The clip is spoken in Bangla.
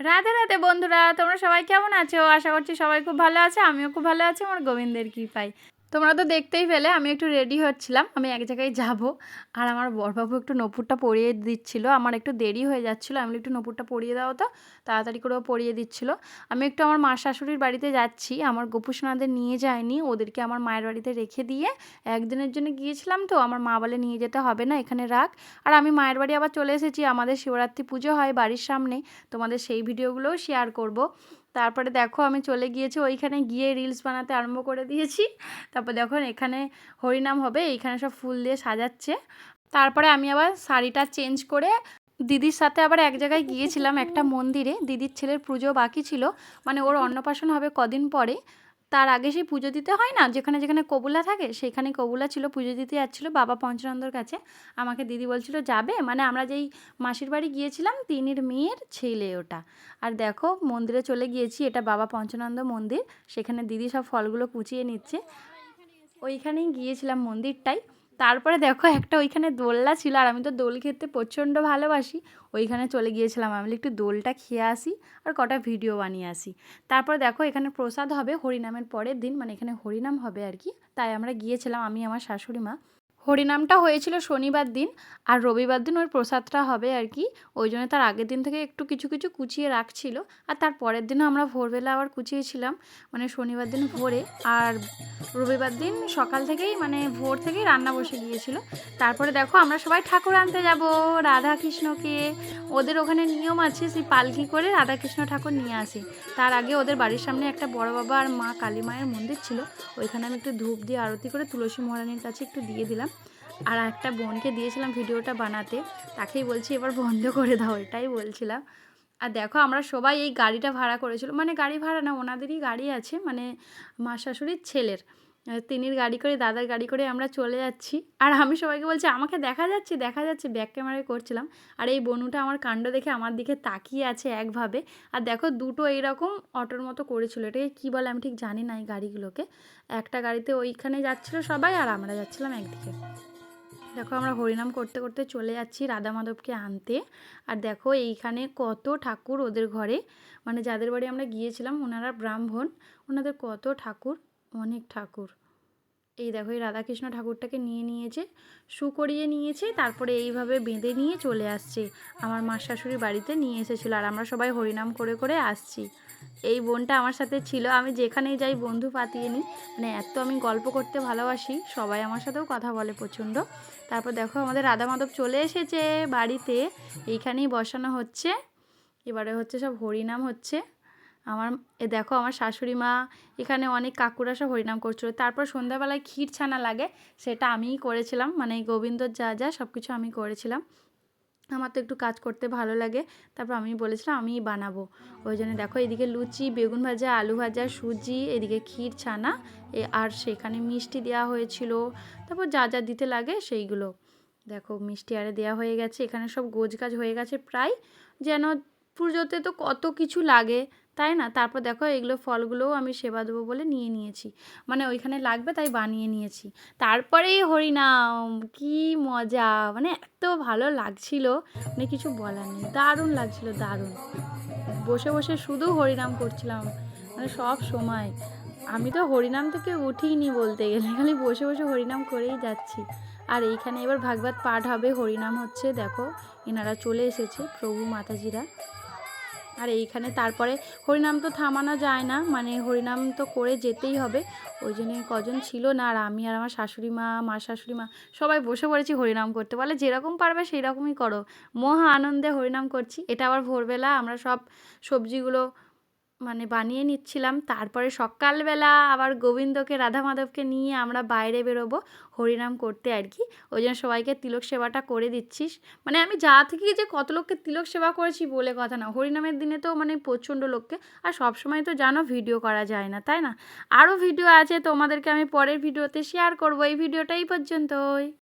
রাধে রাধে বন্ধুরা, তোমরা সবাই কেমন আছো? আশা করছি সবাই খুব ভালো আছে। আমিও খুব ভালো আছি আমার গোবিন্দের কৃপায়। তোমরা তো দেখতেই পেলে আমি একটু রেডি হচ্ছিলাম, আমি এক জায়গায় যাব। আর আমার বড়বাবু একটু নূপুরটা পরিয়ে দিচ্ছিল, আমার একটু দেরি হয়ে যাচ্ছিলো। আমি একটু নূপুরটা পরিয়ে দাও তো, তাড়াতাড়ি করেও পরিয়ে দিচ্ছিল। আমি একটু আমার মা শাশুড়ির বাড়িতে যাচ্ছি, আমার গোপুসোনাদের নিয়ে যায়নি, ওদেরকে আমার মায়ের বাড়িতে রেখে দিয়ে একদিনের জন্য গিয়েছিলাম। তো আমার মা বলে নিয়ে যেতে হবে না, এখানে রাখ। আর আমি মায়ের বাড়ি আবার চলে এসেছি, আমাদের শিবরাত্রি পুজো হয় বাড়ির সামনে, তোমাদের সেই ভিডিওগুলোও শেয়ার করব। তারপরে দেখো আমি চলে গিয়েছি, ওইখানে গিয়ে রিলস বানাতে আরম্ভ করে দিয়েছি। তারপর দেখুন এখানে হরিনাম হবে, এইখানে সব ফুল দিয়ে সাজাচ্ছে। তারপরে আমি আবার শাড়িটা চেঞ্জ করে দিদির সাথে আবার এক জায়গায় গিয়েছিলাম, একটা মন্দিরে। দিদির ছেলের পুজো বাকি ছিল, মানে ওর অন্নপ্রাশন হবে কদিন পরে। তার আগে সেই পুজো দিতে হয় না, যেখানে যেখানে কবুলা থাকে সেইখানে কবুলা ছিল, পুজো দিতে যাচ্ছিলো বাবা পঞ্চানন্দর কাছে। আমাকে দিদি বলছিল যাবে, মানে আমরা যেই মাসির বাড়ি গিয়েছিলাম তিনির মেয়ের ছেলে ওটা। আর দেখো মন্দিরে চলে গিয়েছি, এটা বাবা পঞ্চানন্দ মন্দির। সেখানে দিদি সব ফলগুলো কুচিয়ে নিচ্ছে, ওইখানেই গিয়েছিলাম মন্দিরটাই। তারপরে দেখো একটা ওইখানে দোলনা ছিল, আর আমি তো দোল খেতে প্রচণ্ড ভালোবাসি। ওইখানে চলে গিয়েছিলাম, আমি একটু দোলটা খেয়ে আসি আর কটা ভিডিও বানিয়ে আসি। তারপর দেখো এখানে প্রসাদ হবে হরিনামের পরের দিন, মানে এখানে হরিনাম হবে আর কি। তাই আমরা গিয়েছিলাম, আমি আমার শাশুড়ি মা। হরিনামটা হয়েছিল শনিবার দিন, আর রবিবার দিন ওই প্রসাদটা হবে আর কি। ওই জন্য তার আগের দিন থেকে একটু কিছু কিছু কুচিয়ে রাখছিল, আর তার পরের দিনও আমরা ভোরবেলা আবার কুচিয়েছিলাম, মানে শনিবার দিন ভোরে। আর রবিবার দিন সকাল থেকেই, মানে ভোর থেকেই রান্না বসে গিয়েছিল। তারপরে দেখো আমরা সবাই ঠাকুর আনতে যাব রাধা কৃষ্ণকে। ওদের ওখানে নিয়ম আছে, সেই পালকি করে রাধা কৃষ্ণ ঠাকুর নিয়ে আসে। তার আগে ওদের বাড়ির সামনে একটা বড় বাবা আর মা কালী মায়ের মন্দির ছিল, ওইখানে আমি একটু ধূপ দিয়ে আরতি করে তুলসী মহারানীর কাছে একটু দিয়ে দিলাম। আর একটা বোনকে দিয়েছিলাম ভিডিওটা বানাতে, তাকেই বলছি এবার বন্ধ করে দাও, এটাই বলছিলাম। আর দেখো আমরা সবাই এই গাড়িটা ভাড়া করেছিল, মানে গাড়ি ভাড়া না, ওনাদেরই গাড়ি আছে, মানে মা শাশুড়ির ছেলের। তিনির গাড়ি করে, দাদার গাড়ি করে আমরা চলে যাচ্ছি। আর আমি সবাইকে বলছি আমাকে দেখা যাচ্ছে দেখা যাচ্ছে, ব্যাক ক্যামেরায় করছিলাম। আর এই বনুটা আমার কাণ্ড দেখে আমার দিকে তাকিয়ে আছে একভাবে। আর দেখো দুটো এইরকম অটোর মতো করেছিল, এটাকে কী বলে আমি ঠিক জানি না এই গাড়িগুলোকে। একটা গাড়িতে ওইখানে যাচ্ছিলো সবাই, আর আমরা যাচ্ছিলাম একদিকে। দেখো আমরা হরিনাম করতে করতে চলে যাচ্ছি রাধা মাধবকে আনতে। আর দেখো এইখানে কত ঠাকুর ওদের ঘরে, মানে যাদের বাড়ি আমরা গিয়েছিলাম ওনারা ব্রাহ্মণ, ওনাদের কত ঠাকুর, অনেক ঠাকুর। এই দেখো এই রাধাকৃষ্ণ ঠাকুরটাকে নিয়ে নিয়েছে, শু করিয়ে নিয়েছে, তারপরে এইভাবে বেঁধে নিয়ে চলে আসছে। আমার মা শাশুড়ির বাড়িতে নিয়ে এসেছিলো, আর আমরা সবাই হরিনাম করে করে আসছি। এই বোনটা আমার সাথে ছিল, আমি যেখানেই যাই বন্ধু পাতিয়ে নিই, মানে এত আমি গল্প করতে ভালোবাসি, সবাই আমার সাথেও কথা বলে প্রচণ্ড। তারপর দেখো আমাদের রাধা মাধব চলে এসেছে বাড়িতে, এইখানেই বসানো হচ্ছে। এবারে হচ্ছে সব হরিনাম হচ্ছে। আমার দেখো আমার শাশুড়ি মা, এখানে অনেক কাকুরা সব হরিনাম করছিল। তারপর সন্ধ্যাবেলায় ক্ষীর ছানা লাগে, সেটা আমিই করেছিলাম, মানে গোবিন্দর যা যা সব কিছু আমি করেছিলাম। আমার তো একটু কাজ করতে ভালো লাগে, তারপর আমি বলেছিলাম আমিই বানাবো। ওই জন্য দেখো এদিকে লুচি, বেগুন ভাজা, আলু ভাজা, সুজি, এদিকে ক্ষীর ছানা, আর সেখানে মিষ্টি দেওয়া হয়েছিল। তারপর যা যা দিতে লাগে সেইগুলো দেখো মিষ্টি আরে দেওয়া হয়ে গেছে। এখানে সব গোছগাছ হয়ে গেছে প্রায়, যেন পুজোতে তো কত কিছু লাগে, তাই না? তারপর দেখো এগুলো ফলগুলোও আমি সেবা দেবো বলে নিয়ে নিয়েছি, মানে ওইখানে লাগবে তাই বানিয়ে নিয়েছি। তারপরেই হরিনাম, কি মজা, মানে এত ভালো লাগছিল, মানে কিছু বলার নেই, দারুণ লাগছিল দারুণ। বসে বসে শুধু হরিনাম করছিলাম, মানে সব সময়। আমি তো হরিনাম থেকে উঠিনি বলতে গেলে, খালি বসে বসে হরিনাম করেই যাচ্ছি। আর এইখানে এবার ভাগবত পাঠ হবে, হরিনাম হচ্ছে, দেখো এনারা চলে এসেছে প্রভু মাতাজিরা। আর এইখানে তারপরে হরিনাম তো থামানো যায় না, মানে হরিনাম তো করে যেতেই হবে। ওই জন্যে কজন ছিল না, আর আমি আর আমার শাশুড়ি মা, মা শাশুড়ি মা সবাই বসে পড়েছি হরিনাম করতে। বলে যেরকম পারবে সেই রকমই করো, মহা আনন্দে হরিনাম করছি। এটা আবার ভোরবেলা আমরা সব সবজিগুলো মানে বানিয়ে নিচ্ছিলাম। তারপরে সকালবেলা আবার গোবিন্দকে, রাধা মাধবকে নিয়ে আমরা বাইরে বেরোবো হরিনাম করতে আর কি। ওই জন্য সবাইকে তিলক সেবাটা করে দিচ্ছিস, মানে আমি যা থেকে যে কত লোককে তিলক সেবা করেছি বলে কথা না, হরিনামের দিনে তো মানে প্রচণ্ড লোককে। আর সব সময় তো জানো ভিডিও করা যায় না, তাই না? আরও ভিডিও আছে, তোমাদেরকে আমি পরের ভিডিওতে শেয়ার করবো। এই ভিডিওটা এই পর্যন্তই।